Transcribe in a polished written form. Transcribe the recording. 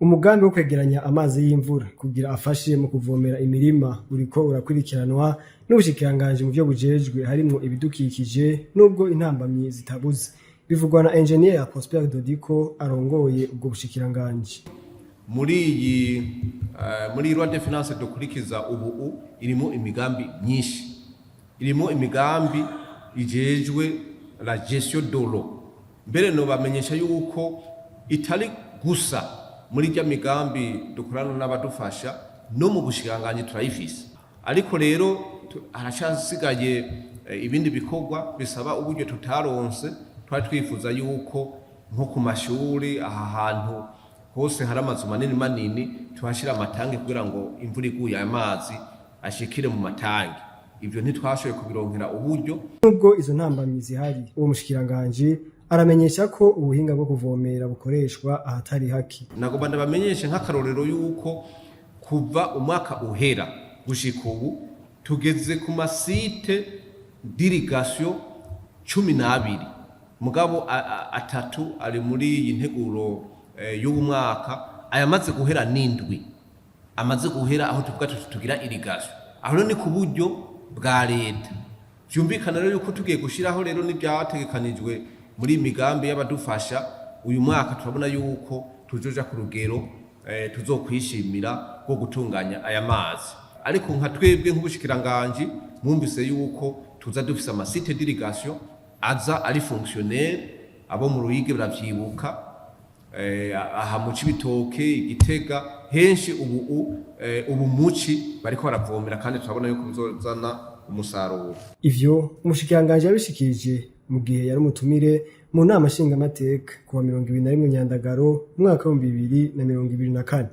Umugambi wo kwegeranya amazi y'imvura kugira afashe mu kuvomera imirima uriko urakurikiranwa n'ubushikiranganji mu vyo bujejwe harimwo ibidukikije nubwo intambamyi zitabuze. Bivugwa na Engineer Prosper Dodiko arongoye ubwo bushikiranganji. Muri loi de finance dukurikiza ubu irimo imigambi myinshi. Irimo imigambi ijejwe la gestion de l'eau. Mbere no bamenyesha yuko itari gusa muri rya migambi dukorana n'abadufasha no mu bushikiranganji turayifise. Ariko rero haracasigaye ibindi bikorwa bisaba uburyo tutaronse. Twari twifuza yuko nko ku mashuri aha hantu hose hari amazu manini tuhashira amatangi kugira ngo imvura iguye amazi ashikire mu matangi. Ivyo ntitwashoboye kubironkera uburyo. Nubwo izo ntambamyi zihari, uwo mushikiranganji aramenyesha ko ubuhinga bwo kuvomera bukoreshwa ahatari haki. Nagomba ndabamenyeshe nk'akarorero yuko kuva umwaka uhera gushika ubu tugeze ku masite d'irrigation 12. Mugabo atatu ari muri iyi nteguro y'ubu mwaka ayamaze guhera n'indwi. Amaze guhera aho tuvuga tugira irrigation. Aho ni ku buryo bwa leta. Byumvikana rero yuko tugiye gushiraho rero n'ibyategekanijwe muri imigambi y'abadufasha. Uyu mwaka turabona yuko tuzoja ku rugero tuzokwishimira bwo gutunganya aya mazi. Ariko nka twebwe nk'ubushikiranganji mwumvise yuko tuza dufise amasite d'irrigation aza ari fonctionnel. Abo mu Ruyigi baravyibuka, aha mu Cibitoke, Igitega, henshi ubu muci bariko baravomera kandi turabona yuko bizozana umusaruro. Ivyo umushikiranganji yabishikirije mu gihe yari umutumire mu nama nshingamateka kuwa 21 Nyandagaro umwaka wa 2024.